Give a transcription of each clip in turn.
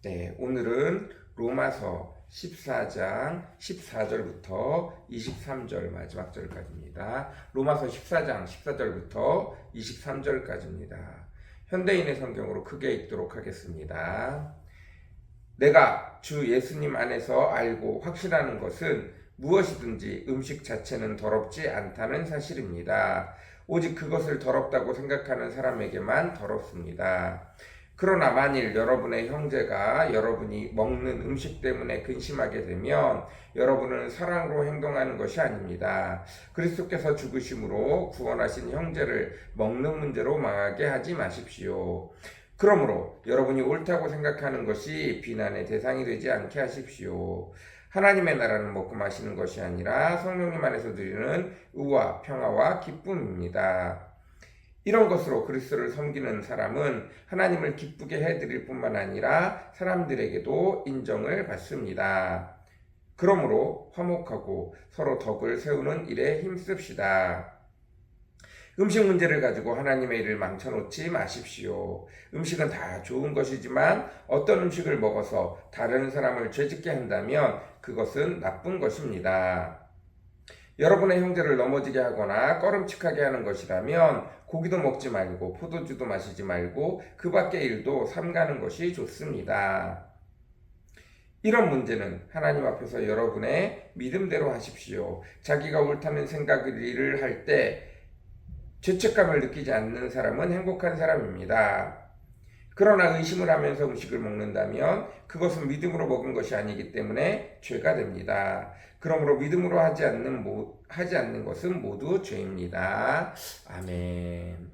네, 오늘은 로마서 14장 14절부터 23절 마지막 절까지입니다. 로마서 14장 14절부터 23절까지입니다. 현대인의 성경으로 크게 읽도록 하겠습니다. 내가 주 예수님 안에서 알고 확신하는 것은 무엇이든지 음식 자체는 더럽지 않다는 사실입니다. 오직 그것을 더럽다고 생각하는 사람에게만 더럽습니다. 그러나 만일 여러분의 형제가 여러분이 먹는 음식 때문에 근심하게 되면 여러분은 사랑으로 행동하는 것이 아닙니다. 그리스도께서 죽으심으로 구원하신 형제를 먹는 문제로 망하게 하지 마십시오. 그러므로 여러분이 옳다고 생각하는 것이 비난의 대상이 되지 않게 하십시오. 하나님의 나라는 먹고 마시는 것이 아니라 성령님 안에서 누리는 의와 평화와 기쁨입니다. 이런 것으로 그리스도를 섬기는 사람은 하나님을 기쁘게 해드릴 뿐만 아니라 사람들에게도 인정을 받습니다. 그러므로 화목하고 서로 덕을 세우는 일에 힘씁시다. 음식 문제를 가지고 하나님의 일을 망쳐놓지 마십시오. 음식은 다 좋은 것이지만 어떤 음식을 먹어서 다른 사람을 죄짓게 한다면 그것은 나쁜 것입니다. 여러분의 형제를 넘어지게 하거나 꺼름칙하게 하는 것이라면 고기도 먹지 말고 포도주도 마시지 말고 그 밖의 일도 삼가는 것이 좋습니다. 이런 문제는 하나님 앞에서 여러분의 믿음대로 하십시오. 자기가 옳다는 생각을 할 때 죄책감을 느끼지 않는 사람은 행복한 사람입니다. 그러나 의심을 하면서 음식을 먹는다면 그것은 믿음으로 먹은 것이 아니기 때문에 죄가 됩니다. 그러므로 믿음으로 하지 않는 것은 모두 죄입니다. 아멘.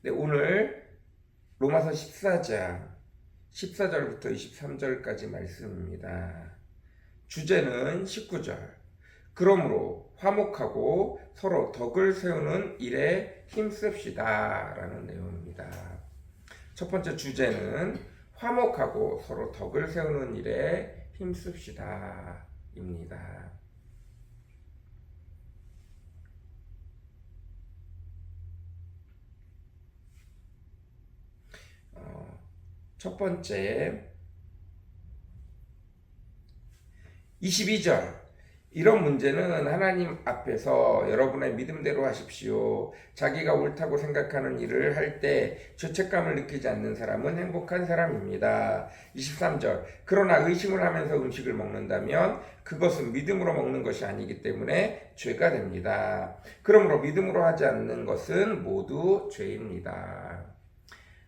네, 오늘 로마서 14장 14절부터 23절까지 말씀입니다. 주제는 19절. 그러므로 화목하고 서로 덕을 세우는 일에 힘씁시다 라는 내용입니다. 첫 번째 주제는 화목하고 서로 덕을 세우는 일에 힘씁시다 입니다. 첫 번째 22절. 이런 문제는 하나님 앞에서 여러분의 믿음대로 하십시오. 자기가 옳다고 생각하는 일을 할 때 죄책감을 느끼지 않는 사람은 행복한 사람입니다. 23절. 그러나 의심을 하면서 음식을 먹는다면 그것은 믿음으로 먹는 것이 아니기 때문에 죄가 됩니다. 그러므로 믿음으로 하지 않는 것은 모두 죄입니다.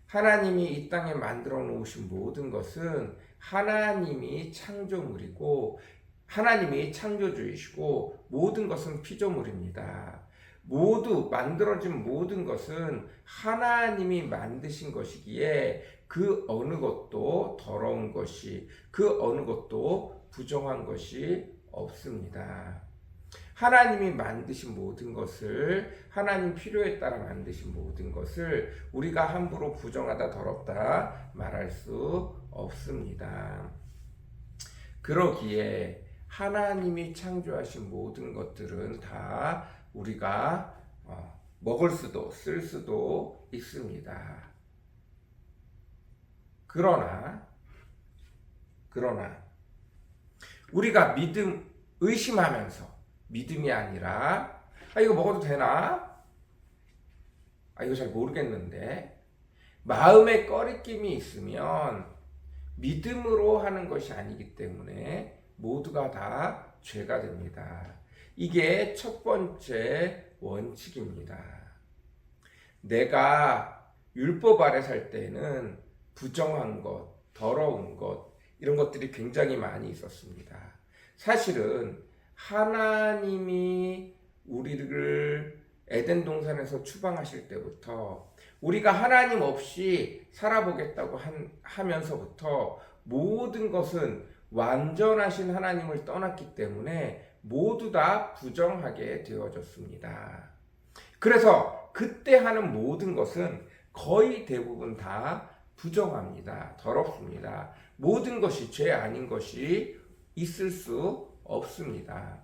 하나님이 이 땅에 만들어 놓으신 모든 것은 하나님이 창조물이고 하나님이 창조주이시고 모든 것은 피조물입니다. 모두 만들어진 모든 것은 하나님이 만드신 것이기에 그 어느 것도 더러운 것이, 그 어느 것도 부정한 것이 없습니다. 하나님이 만드신 모든 것을, 하나님 필요에 따라 만드신 모든 것을 우리가 함부로 부정하다 더럽다 말할 수 없습니다. 그러기에 하나님이 창조하신 모든 것들은 다 우리가 먹을 수도 쓸 수도 있습니다. 그러나 우리가 의심하면서 믿음이 아니라 이거 먹어도 되나? 이거 잘 모르겠는데 마음에 꺼리낌이 있으면 믿음으로 하는 것이 아니기 때문에 모두가 다 죄가 됩니다. 이게 첫 번째 원칙입니다. 내가 율법 아래 살 때는 부정한 것, 더러운 것 이런 것들이 굉장히 많이 있었습니다. 사실은 하나님이 우리를 에덴 동산에서 추방하실 때부터 우리가 하나님 없이 살아보겠다고 하면서부터 모든 것은 완전하신 하나님을 떠났기 때문에 모두 다 부정하게 되어졌습니다. 그래서 그때 하는 모든 것은 거의 대부분 다 부정합니다. 더럽습니다. 모든 것이 죄 아닌 것이 있을 수 없습니다.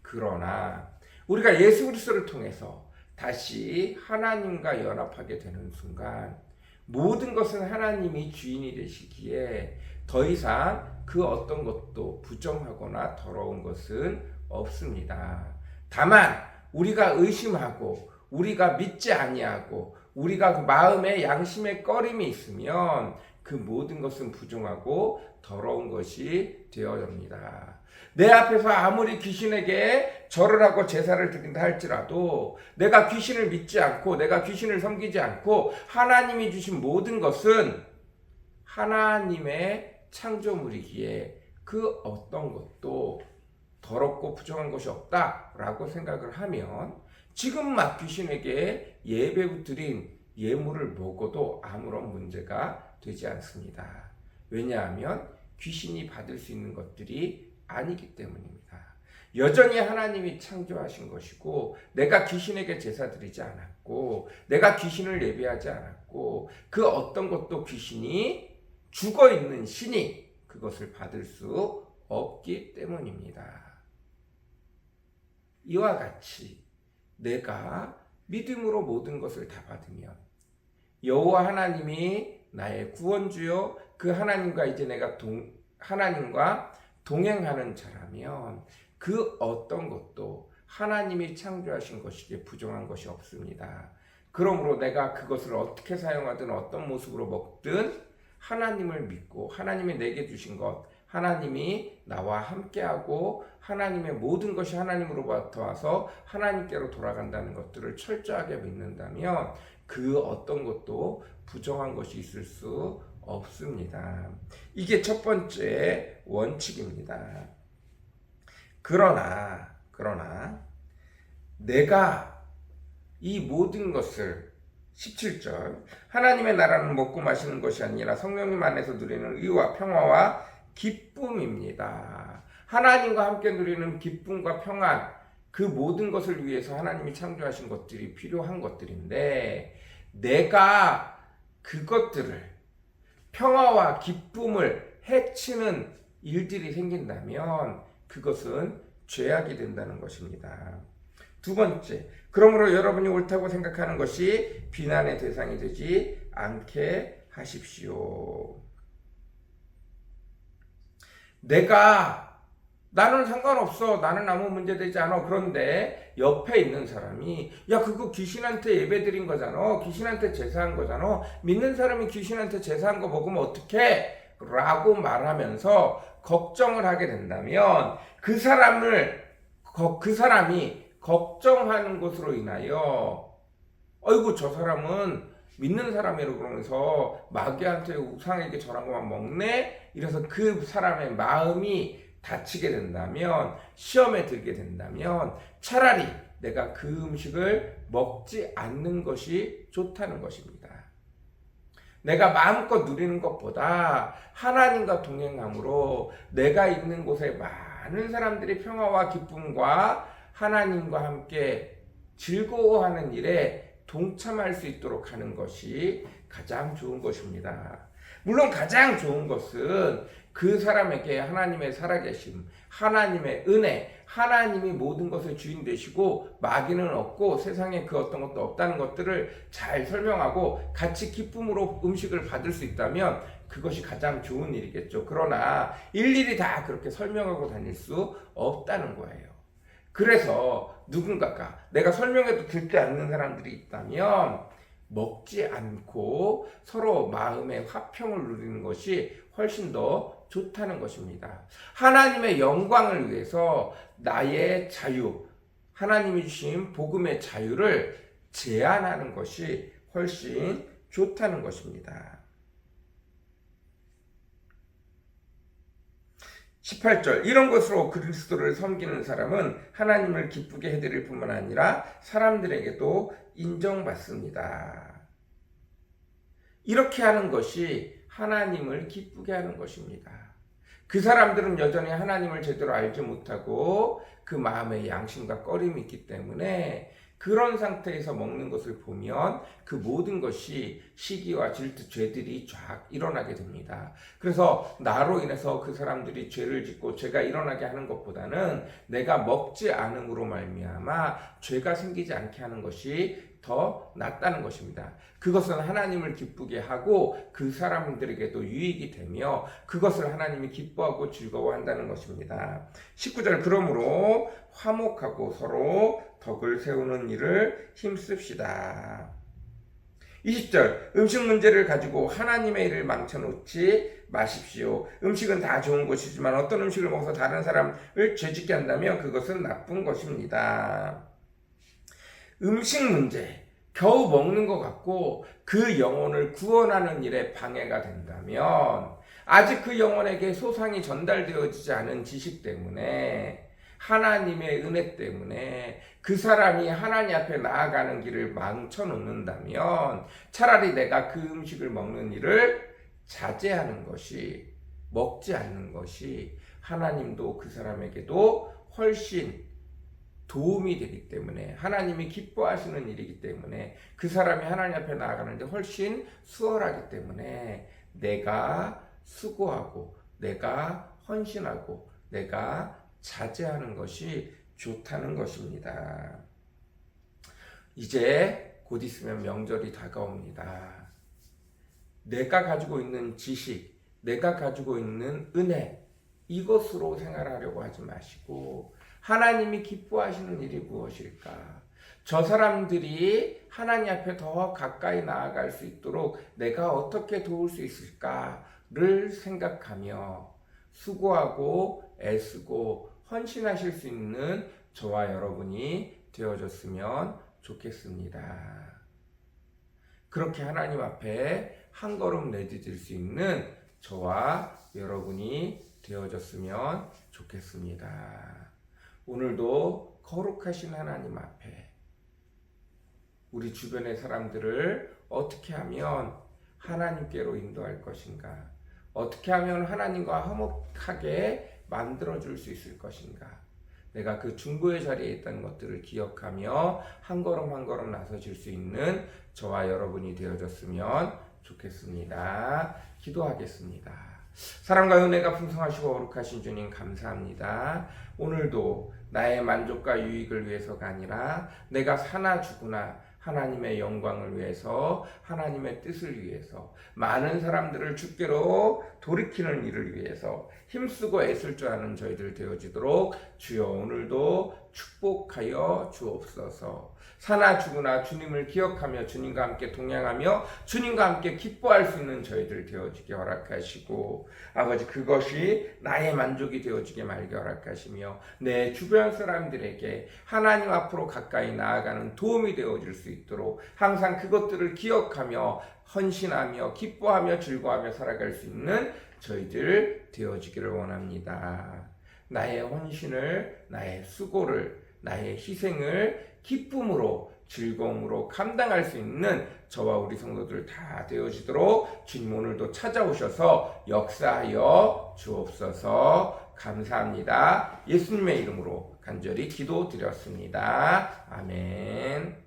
그러나 우리가 예수 그리스도를 통해서 다시 하나님과 연합하게 되는 순간 모든 것은 하나님이 주인이 되시기에 더 이상 그 어떤 것도 부정하거나 더러운 것은 없습니다. 다만 우리가 의심하고 우리가 믿지 아니하고 우리가 그 마음에 양심의 꺼림이 있으면 그 모든 것은 부정하고 더러운 것이 되어옵니다. 내 앞에서 아무리 귀신에게 절을 하고 제사를 드린다 할지라도 내가 귀신을 믿지 않고 내가 귀신을 섬기지 않고 하나님이 주신 모든 것은 하나님의 창조물이기에 그 어떤 것도 더럽고 부정한 것이 없다라고 생각을 하면 지금 막 귀신에게 예배 드린 예물을 먹어도 아무런 문제가 되지 않습니다. 왜냐하면 귀신이 받을 수 있는 것들이 아니기 때문입니다. 여전히 하나님이 창조하신 것이고 내가 귀신에게 제사 드리지 않았고 내가 귀신을 예배하지 않았고 그 어떤 것도 귀신이 죽어있는 신이 그것을 받을 수 없기 때문입니다. 이와 같이 내가 믿음으로 모든 것을 다 받으면 여호와 하나님이 나의 구원주요 그 하나님과 이제 내가 하나님과 동행하는 자라면 그 어떤 것도 하나님이 창조하신 것이기에 부정한 것이 없습니다. 그러므로 내가 그것을 어떻게 사용하든 어떤 모습으로 먹든 하나님을 믿고 하나님이 내게 주신 것 하나님이 나와 함께하고 하나님의 모든 것이 하나님으로부터 와서 하나님께로 돌아간다는 것들을 철저하게 믿는다면 그 어떤 것도 부정한 것이 있을 수 없습니다. 이게 첫 번째 원칙입니다. 그러나 내가 이 모든 것을 17절 하나님의 나라는 먹고 마시는 것이 아니라 성령님 안에서 누리는 의와 평화와 기쁨입니다. 하나님과 함께 누리는 기쁨과 평안 그 모든 것을 위해서 하나님이 창조하신 것들이 필요한 것들인데 내가 그것들을 평화와 기쁨을 해치는 일들이 생긴다면 그것은 죄악이 된다는 것입니다. 두 번째, 그러므로 여러분이 옳다고 생각하는 것이 비난의 대상이 되지 않게 하십시오. 나는 상관없어. 나는 아무 문제 되지 않아. 그런데 옆에 있는 사람이 야 그거 귀신한테 예배드린 거잖아. 귀신한테 제사한 거잖아. 믿는 사람이 귀신한테 제사한 거 먹으면 어떡해? 라고 말하면서 걱정을 하게 된다면 그 사람이 걱정하는 것으로 인하여 어이구 저 사람은 믿는 사람이라고 그러면서 마귀한테 우상에게 절한 것만 먹네? 이래서 그 사람의 마음이 다치게 된다면 시험에 들게 된다면 차라리 내가 그 음식을 먹지 않는 것이 좋다는 것입니다. 내가 마음껏 누리는 것보다 하나님과 동행함으로 내가 있는 곳에 많은 사람들이 평화와 기쁨과 하나님과 함께 즐거워하는 일에 동참할 수 있도록 하는 것이 가장 좋은 것입니다. 물론 가장 좋은 것은 그 사람에게 하나님의 살아계심, 하나님의 은혜, 하나님이 모든 것의 주인 되시고 마귀는 없고 세상에 그 어떤 것도 없다는 것들을 잘 설명하고 같이 기쁨으로 음식을 받을 수 있다면 그것이 가장 좋은 일이겠죠. 그러나 일일이 다 그렇게 설명하고 다닐 수 없다는 거예요. 그래서 누군가가 내가 설명해도 듣지 않는 사람들이 있다면 먹지 않고 서로 마음의 화평을 누리는 것이 훨씬 더 좋다는 것입니다. 하나님의 영광을 위해서 나의 자유, 하나님이 주신 복음의 자유를 제한하는 것이 훨씬 좋다는 것입니다. 18절 이런 것으로 그리스도를 섬기는 사람은 하나님을 기쁘게 해드릴 뿐만 아니라 사람들에게도 인정받습니다. 이렇게 하는 것이 하나님을 기쁘게 하는 것입니다. 그 사람들은 여전히 하나님을 제대로 알지 못하고 그 마음에 양심과 꺼림이 있기 때문에 그런 상태에서 먹는 것을 보면 그 모든 것이 시기와 질투, 죄들이 쫙 일어나게 됩니다. 그래서 나로 인해서 그 사람들이 죄를 짓고 죄가 일어나게 하는 것보다는 내가 먹지 않음으로 말미암아 죄가 생기지 않게 하는 것이 더 낫다는 것입니다. 그것은 하나님을 기쁘게 하고 그 사람들에게도 유익이 되며 그것을 하나님이 기뻐하고 즐거워한다는 것입니다. 19절 그러므로 화목하고 서로 덕을 세우는 일을 힘씁시다. 20절 음식 문제를 가지고 하나님의 일을 망쳐놓지 마십시오. 음식은 다 좋은 것이지만 어떤 음식을 먹어서 다른 사람을 죄짓게 한다면 그것은 나쁜 것입니다. 음식 문제, 겨우 먹는 것 같고 그 영혼을 구원하는 일에 방해가 된다면 아직 그 영혼에게 소상이 전달되어지지 않은 지식 때문에 하나님의 은혜 때문에 그 사람이 하나님 앞에 나아가는 길을 망쳐놓는다면 차라리 내가 그 음식을 먹는 일을 자제하는 것이, 먹지 않는 것이 하나님도 그 사람에게도 훨씬 도움이 되기 때문에 하나님이 기뻐하시는 일이기 때문에 그 사람이 하나님 앞에 나아가는데 훨씬 수월하기 때문에 내가 수고하고 내가 헌신하고 내가 자제하는 것이 좋다는 것입니다. 이제 곧 있으면 명절이 다가옵니다. 내가 가지고 있는 지식, 내가 가지고 있는 은혜, 이것으로 생활하려고 하지 마시고 하나님이 기뻐하시는 일이 무엇일까? 저 사람들이 하나님 앞에 더 가까이 나아갈 수 있도록 내가 어떻게 도울 수 있을까를 생각하며 수고하고 애쓰고 헌신하실 수 있는 저와 여러분이 되어줬으면 좋겠습니다. 그렇게 하나님 앞에 한 걸음 내디딜 수 있는 저와 여러분이 되어줬으면 좋겠습니다. 오늘도 거룩하신 하나님 앞에 우리 주변의 사람들을 어떻게 하면 하나님께로 인도할 것인가? 어떻게 하면 하나님과 화목하게 만들어줄 수 있을 것인가? 내가 그 중보의 자리에 있다는 것들을 기억하며 한 걸음 한 걸음 나서질 수 있는 저와 여러분이 되어졌으면 좋겠습니다. 기도하겠습니다. 사랑과 은혜가 풍성하시고 거룩하신 주님 감사합니다. 오늘도 나의 만족과 유익을 위해서가 아니라 내가 사나 죽으나 하나님의 영광을 위해서 하나님의 뜻을 위해서 많은 사람들을 주께로 돌이키는 일을 위해서 힘쓰고 애쓸 줄 아는 저희들 되어지도록 주여 오늘도 축복하여 주옵소서. 사나 죽으나 주님을 기억하며 주님과 함께 동행하며 주님과 함께 기뻐할 수 있는 저희들 되어지게 허락하시고 아버지 그것이 나의 만족이 되어지게 말게 허락하시며 내 주변 사람들에게 하나님 앞으로 가까이 나아가는 도움이 되어질 수 있도록 항상 그것들을 기억하며 헌신하며 기뻐하며 즐거워하며 살아갈 수 있는 저희들 되어지기를 원합니다. 나의 헌신을, 나의 수고를, 나의 희생을 기쁨으로 즐거움으로 감당할 수 있는 저와 우리 성도들 다 되어지도록 주님 오늘도 찾아오셔서 역사하여 주옵소서. 감사합니다. 예수님의 이름으로 간절히 기도드렸습니다. 아멘.